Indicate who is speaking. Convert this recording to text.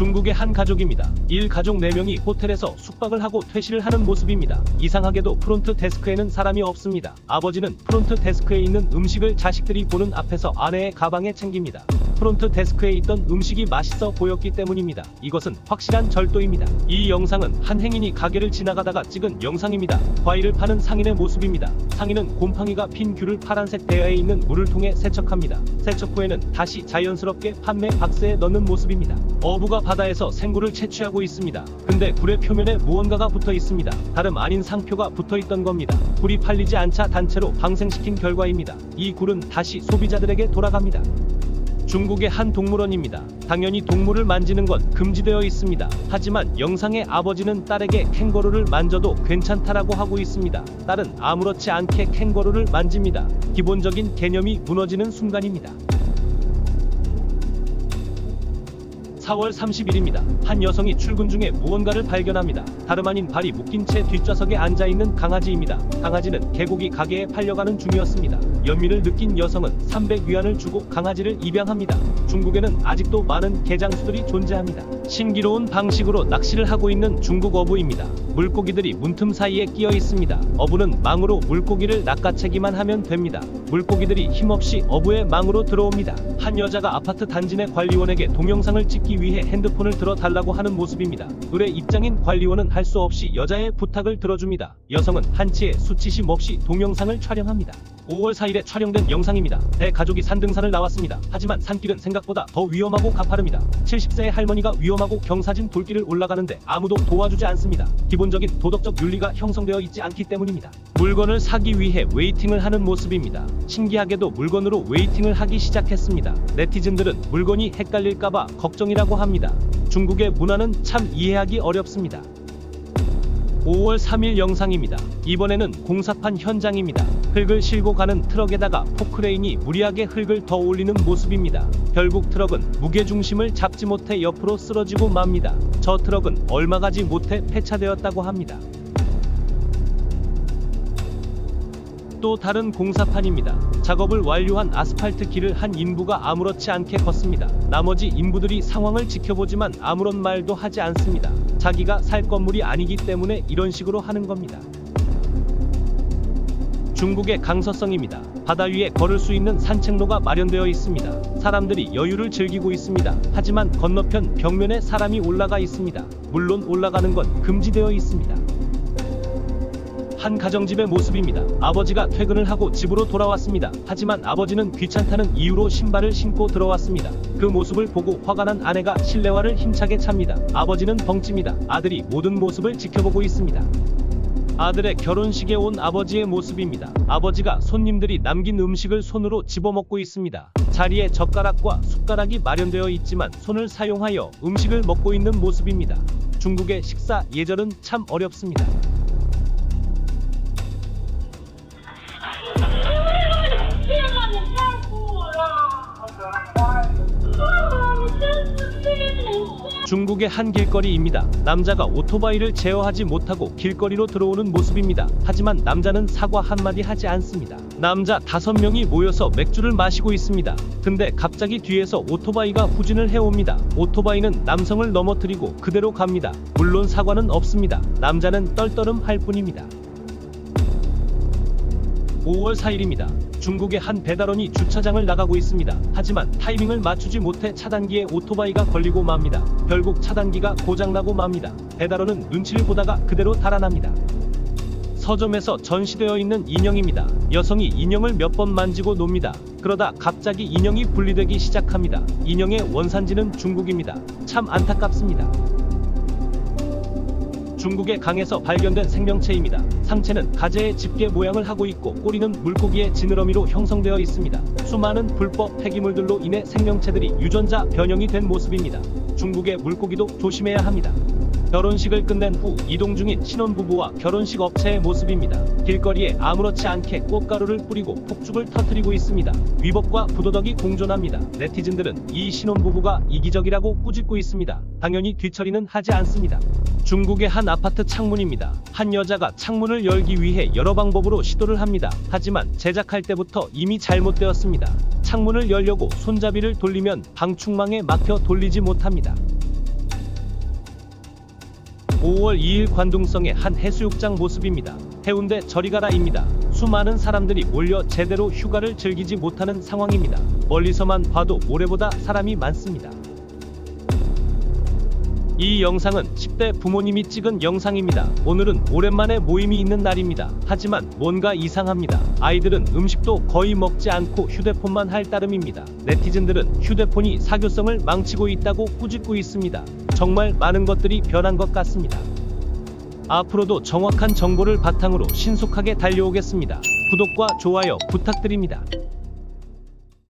Speaker 1: 중국의 한 가족입니다. 일가족 4명이 호텔에서 숙박을 하고 퇴실을 하는 모습입니다. 이상하게도 프론트 데스크에는 사람이 없습니다. 아버지는 프론트 데스크에 있는 음식을 자식들이 보는 앞에서 아내의 가방에 챙깁니다. 프론트 데스크에 있던 음식이 맛있어 보였기 때문입니다. 이것은 확실한 절도입니다. 이 영상은 한 행인이 가게를 지나가다가 찍은 영상입니다. 과일을 파는 상인의 모습입니다. 상인은 곰팡이가 핀 귤을 파란색 대야에 있는 물을 통해 세척합니다. 세척 후에는 다시 자연스럽게 판매 박스에 넣는 모습입니다. 어부가 바다에서 생굴을 채취하고 있습니다. 근데 굴의 표면에 무언가가 붙어 있습니다. 다름 아닌 상표가 붙어 있던 겁니다. 굴이 팔리지 않자 단체로 방생시킨 결과입니다. 이 굴은 다시 소비자들에게 돌아갑니다. 중국의 한 동물원입니다. 당연히 동물을 만지는 건 금지되어 있습니다. 하지만 영상의 아버지는 딸에게 캥거루를 만져도 괜찮다라고 하고 있습니다. 딸은 아무렇지 않게 캥거루를 만집니다. 기본적인 개념이 무너지는 순간입니다. 4월 30일입니다. 한 여성이 출근 중에 무언가를 발견합니다. 다름 아닌 발이 묶인 채 뒷좌석에 앉아있는 강아지입니다. 강아지는 개고기 가게에 팔려가는 중이었습니다. 연민을 느낀 여성은 300위안을 주고 강아지를 입양합니다. 중국에는 아직도 많은 개장수들이 존재합니다. 신기로운 방식으로 낚시를 하고 있는 중국 어부입니다. 물고기들이 문틈 사이에 끼어 있습니다. 어부는 망으로 물고기를 낚아채기만 하면 됩니다. 물고기들이 힘없이 어부의 망으로 들어옵니다. 한 여자가 아파트 단지 내 관리원에게 동영상을 찍기 위해 핸드폰을 들어 달라고 하는 모습입니다. 의뢰 입장인 관리원은 할 수 없이 여자의 부탁을 들어줍니다. 여성은 한치의 수치심 없이 동영상을 촬영합니다. 5월 4일에 촬영된 영상입니다. 대가족이 산등산을 나왔습니다. 하지만 산길은 생각보다 더 위험하고 가파릅니다. 70세의 할머니가 위험하고 경사진 돌길을 올라가는데 아무도 도와주지 않습니다. 기본적인 도덕적 윤리가 형성되어 있지 않기 때문입니다. 물건을 사기 위해 웨이팅을 하는 모습입니다. 신기하게도 물건으로 웨이팅을 하기 시작했습니다. 네티즌들은 물건이 헷갈릴까봐 걱정이라고 합니다. 중국의 문화는 참 이해하기 어렵습니다. 5월 3일 영상입니다. 이번에는 공사판 현장입니다. 흙을 싣고 가는 트럭에다가 포크레인이 무리하게 흙을 더 올리는 모습입니다. 결국 트럭은 무게중심을 잡지 못해 옆으로 쓰러지고 맙니다. 저 트럭은 얼마 가지 못해 폐차되었다고 합니다. 또 다른 공사판입니다. 작업을 완료한 아스팔트 길을 한 인부가 아무렇지 않게 걷습니다. 나머지 인부들이 상황을 지켜보지만 아무런 말도 하지 않습니다. 자기가 살 건물이 아니기 때문에 이런 식으로 하는 겁니다. 중국의 강서성입니다. 바다 위에 걸을 수 있는 산책로가 마련되어 있습니다. 사람들이 여유를 즐기고 있습니다. 하지만 건너편 벽면에 사람이 올라가 있습니다. 물론 올라가는 건 금지되어 있습니다. 한 가정집의 모습입니다. 아버지가 퇴근을 하고 집으로 돌아왔습니다. 하지만 아버지는 귀찮다는 이유로 신발을 신고 들어왔습니다. 그 모습을 보고 화가 난 아내가 실내화를 힘차게 찹니다. 아버지는 벙ጭ입니다. 아들이 모든 모습을 지켜보고 있습니다. 아들의 결혼식에 온 아버지의 모습입니다. 아버지가 손님들이 남긴 음식을 손으로 집어먹고 있습니다. 자리에 젓가락과 숟가락이 마련되어 있지만 손을 사용하여 음식을 먹고 있는 모습입니다. 중국의 식사 예절은 참 어렵습니다. 중국의 한 길거리입니다. 남자가 오토바이를 제어하지 못하고 길거리로 들어오는 모습입니다. 하지만 남자는 사과 한마디 하지 않습니다. 남자 5명이 모여서 맥주를 마시고 있습니다. 근데 갑자기 뒤에서 오토바이가 후진을 해옵니다. 오토바이는 남성을 넘어뜨리고 그대로 갑니다. 물론 사과는 없습니다. 남자는 떨떠름할 뿐입니다. 5월 4일입니다. 중국의 한 배달원이 주차장을 나가고 있습니다. 하지만 타이밍을 맞추지 못해 차단기에 오토바이가 걸리고 맙니다. 결국 차단기가 고장나고 맙니다. 배달원은 눈치를 보다가 그대로 달아납니다. 서점에서 전시되어 있는 인형입니다. 여성이 인형을 몇 번 만지고 놉니다. 그러다 갑자기 인형이 분리되기 시작합니다. 인형의 원산지는 중국입니다. 참 안타깝습니다. 중국의 강에서 발견된 생명체입니다. 상체는 가재의 집게 모양을 하고 있고 꼬리는 물고기의 지느러미로 형성되어 있습니다. 수많은 불법 폐기물들로 인해 생명체들이 유전자 변형이 된 모습입니다. 중국의 물고기도 조심해야 합니다. 결혼식을 끝낸 후 이동 중인 신혼부부와 결혼식 업체의 모습입니다. 길거리에 아무렇지 않게 꽃가루를 뿌리고 폭죽을 터뜨리고 있습니다. 위법과 부도덕이 공존합니다. 네티즌들은 이 신혼부부가 이기적이라고 꾸짖고 있습니다. 당연히 뒤처리는 하지 않습니다. 중국의 한 아파트 창문입니다. 한 여자가 창문을 열기 위해 여러 방법으로 시도를 합니다. 하지만 제작할 때부터 이미 잘못되었습니다. 창문을 열려고 손잡이를 돌리면 방충망에 막혀 돌리지 못합니다. 5월 2일 관동성의 한 해수욕장 모습입니다. 해운대 저리가라입니다. 수많은 사람들이 몰려 제대로 휴가를 즐기지 못하는 상황입니다. 멀리서만 봐도 모래보다 사람이 많습니다. 이 영상은 10대 부모님이 찍은 영상입니다. 오늘은 오랜만에 모임이 있는 날입니다. 하지만 뭔가 이상합니다. 아이들은 음식도 거의 먹지 않고 휴대폰만 할 따름입니다. 네티즌들은 휴대폰이 사교성을 망치고 있다고 꾸짖고 있습니다. 정말 많은 것들이 변한 것 같습니다. 앞으로도 정확한 정보를 바탕으로 신속하게 달려오겠습니다. 구독과 좋아요 부탁드립니다.